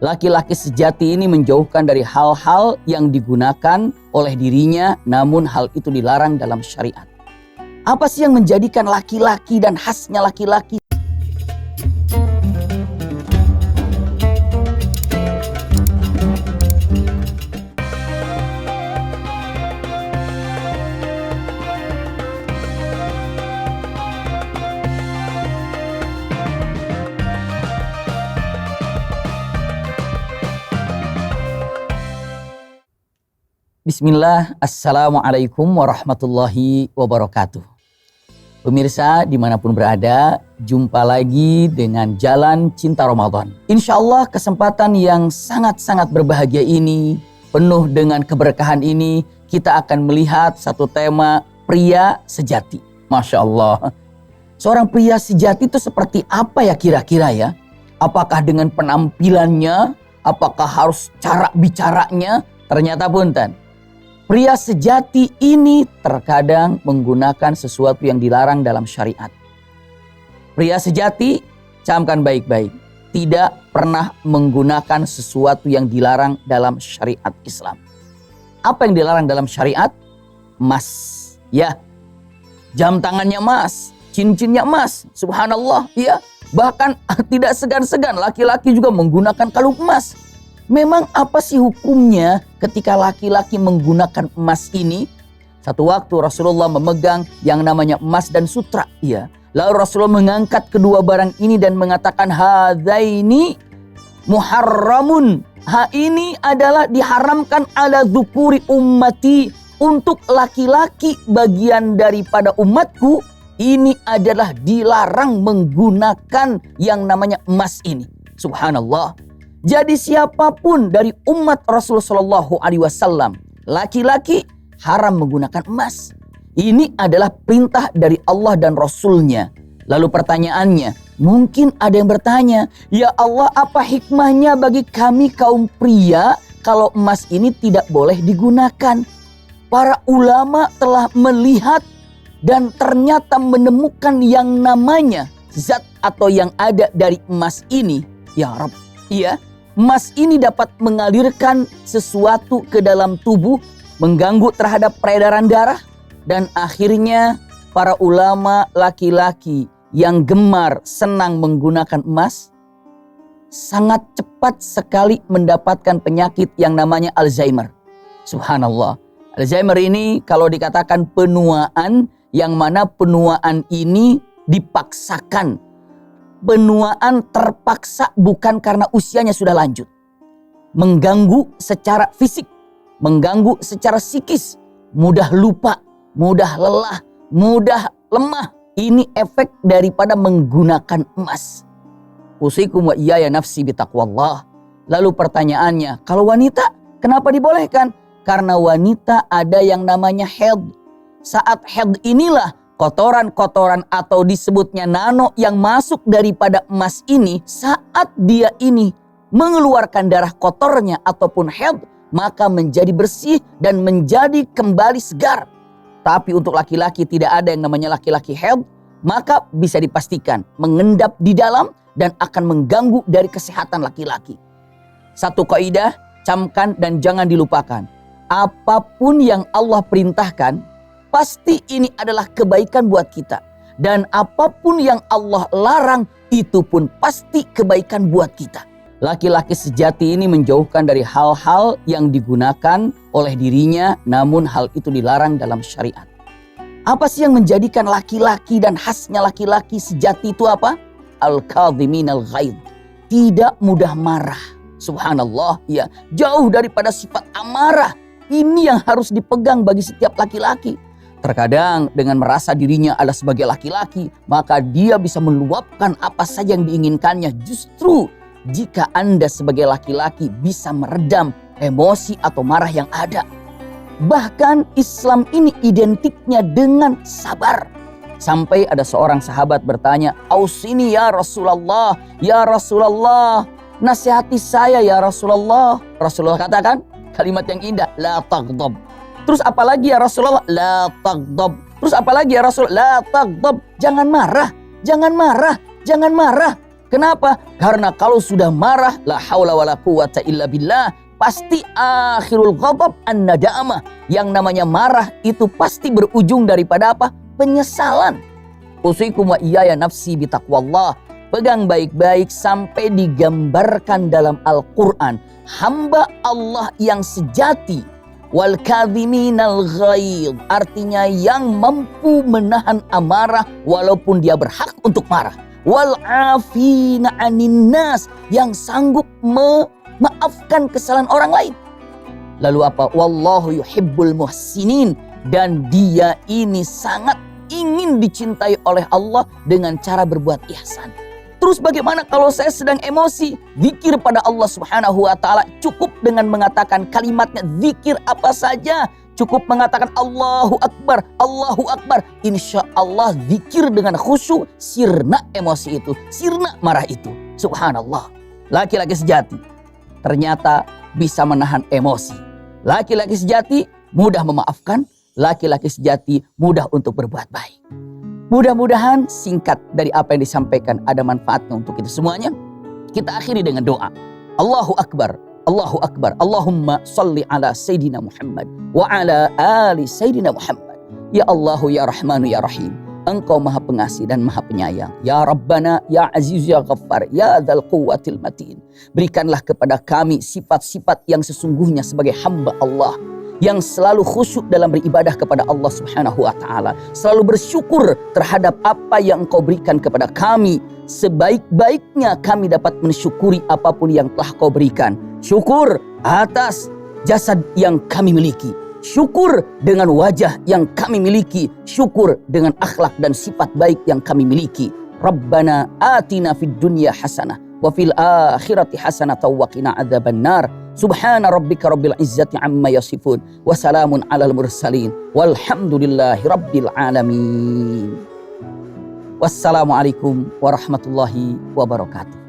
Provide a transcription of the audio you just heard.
Laki-laki sejati ini menjauhkan dari hal-hal yang digunakan oleh dirinya, namun hal itu dilarang dalam syariat. Apa sih yang menjadikan laki-laki dan khasnya laki-laki? Bismillah, Assalamualaikum warahmatullahi wabarakatuh. Pemirsa dimanapun berada, jumpa lagi dengan Jalan Cinta Ramadan. Insya Allah kesempatan yang sangat-sangat berbahagia ini, penuh dengan keberkahan ini, kita akan melihat satu tema pria sejati. Masya Allah. Seorang pria sejati itu seperti apa ya kira-kira ya? Apakah dengan penampilannya? Apakah harus cara bicaranya? Ternyata punten. Pria sejati ini terkadang menggunakan sesuatu yang dilarang dalam syariat. Pria sejati, camkan baik-baik, tidak pernah menggunakan sesuatu yang dilarang dalam syariat Islam. Apa yang dilarang dalam syariat? Emas, ya. Jam tangannya emas, cincinnya emas, subhanallah, ya. Bahkan tidak segan-segan laki-laki juga menggunakan kalung emas. Memang apa sih hukumnya ketika laki-laki menggunakan emas ini? Satu waktu Rasulullah memegang yang namanya emas dan sutra. Ya. Lalu Rasulullah mengangkat kedua barang ini dan mengatakan, hadzaini muharramun. Ini adalah diharamkan ala dzukuri ummati. Untuk laki-laki bagian daripada umatku, ini adalah dilarang menggunakan yang namanya emas ini. Subhanallah. Jadi siapapun dari umat Rasulullah SAW, laki-laki haram menggunakan emas. Ini adalah perintah dari Allah dan Rasulnya. Lalu pertanyaannya, mungkin ada yang bertanya, ya Allah, apa hikmahnya bagi kami kaum pria kalau emas ini tidak boleh digunakan? Para ulama telah melihat dan ternyata menemukan yang namanya zat atau yang ada dari emas ini. Ya Rabb, iya. Emas ini dapat mengalirkan sesuatu ke dalam tubuh, mengganggu terhadap peredaran darah, dan akhirnya para ulama laki-laki yang gemar senang menggunakan emas sangat cepat sekali mendapatkan penyakit yang namanya Alzheimer. Subhanallah. Alzheimer ini kalau dikatakan penuaan, yang mana penuaan ini dipaksakan. Penuaan terpaksa bukan karena usianya sudah lanjut. Mengganggu secara fisik, mengganggu secara psikis, mudah lupa, mudah lelah, mudah lemah. Ini efek daripada menggunakan emas. Usikum wa iyaya nafsi bitaqwallah. Lalu pertanyaannya, kalau wanita kenapa dibolehkan? Karena wanita ada yang namanya haid. Saat haid inilah kotoran-kotoran atau disebutnya nano yang masuk daripada emas ini, saat dia ini mengeluarkan darah kotornya ataupun haid, maka menjadi bersih dan menjadi kembali segar. Tapi untuk laki-laki tidak ada yang namanya laki-laki haid, maka bisa dipastikan mengendap di dalam dan akan mengganggu dari kesehatan laki-laki. Satu kaidah, camkan dan jangan dilupakan. Apapun yang Allah perintahkan, pasti ini adalah kebaikan buat kita. Dan apapun yang Allah larang, itu pun pasti kebaikan buat kita. Laki-laki sejati ini menjauhkan dari hal-hal yang digunakan oleh dirinya, namun hal itu dilarang dalam syariat. Apa sih yang menjadikan laki-laki dan khasnya laki-laki sejati itu apa? Al-kadhiminal ghaidh. Tidak mudah marah. Subhanallah, ya. Jauh daripada sifat amarah. Ini yang harus dipegang bagi setiap laki-laki. Terkadang dengan merasa dirinya adalah sebagai laki-laki, maka dia bisa meluapkan apa saja yang diinginkannya. Justru jika Anda sebagai laki-laki bisa meredam emosi atau marah yang ada. Bahkan Islam ini identiknya dengan sabar. Sampai ada seorang sahabat bertanya, "Ausini ya Rasulullah, ya Rasulullah, nasihati saya ya Rasulullah." Rasulullah katakan kalimat yang indah, la taghdab. Terus apalagi ya Rasulullah? La taghdab. Terus apalagi ya Rasulullah? La taghdab. Jangan marah, jangan marah, jangan marah. Kenapa? Karena kalau sudah marah, la haula wala quwata illa billah, pasti akhirul ghadab an-nadamah. Yang namanya marah itu pasti berujung daripada apa? Penyesalan. Usikum wa iyaya nafsi bitaqwallah. Pegang baik-baik sampai digambarkan dalam Al-Quran. Hamba Allah yang sejati. Wal kadhiminal ghaidh. Artinya yang mampu menahan amarah walaupun dia berhak untuk marah. Wal afina anin nas. Yang sanggup memaafkan kesalahan orang lain. Lalu apa? Wallahu yuhibbul muhsinin. Dan dia ini sangat ingin dicintai oleh Allah dengan cara berbuat ihsan. Terus bagaimana kalau saya sedang emosi? Zikir pada Allah Subhanahu wa ta'ala cukup dengan mengatakan kalimatnya. Zikir apa saja cukup mengatakan Allahu Akbar, Allahu Akbar. Insya Allah zikir dengan khusyuk, sirna emosi itu, sirna marah itu. Subhanallah. Laki-laki sejati ternyata bisa menahan emosi. Laki-laki sejati mudah memaafkan. Laki-laki sejati mudah untuk berbuat baik. Mudah-mudahan singkat dari apa yang disampaikan ada manfaatnya untuk kita semuanya. Kita akhiri dengan doa. Allahu Akbar, Allahu Akbar. Allahumma salli ala Sayyidina Muhammad wa ala ali Sayyidina Muhammad. Ya Allahu ya Rahmanu ya Rahim. Engkau maha pengasih dan maha penyayang. Ya Rabbana, ya Aziz, ya Ghaffar, ya Dzal Quwwatil Matin. Berikanlah kepada kami sifat-sifat yang sesungguhnya sebagai hamba Allah. Yang selalu khusyuk dalam beribadah kepada Allah Subhanahu wa ta'ala. Selalu bersyukur terhadap apa yang Engkau berikan kepada kami. Sebaik-baiknya kami dapat mensyukuri apapun yang telah Kau berikan. Syukur atas jasad yang kami miliki. Syukur dengan wajah yang kami miliki. Syukur dengan akhlak dan sifat baik yang kami miliki. Rabbana atina fid dunya hasanah. Wa fil akhirati hasanah wa qina adzaban nar. Subhana rabbika rabbil izzati amma yasifun. Wassalamun alal mursalin. Walhamdulillahi rabbil alamin. Wassalamualaikum warahmatullahi wabarakatuh.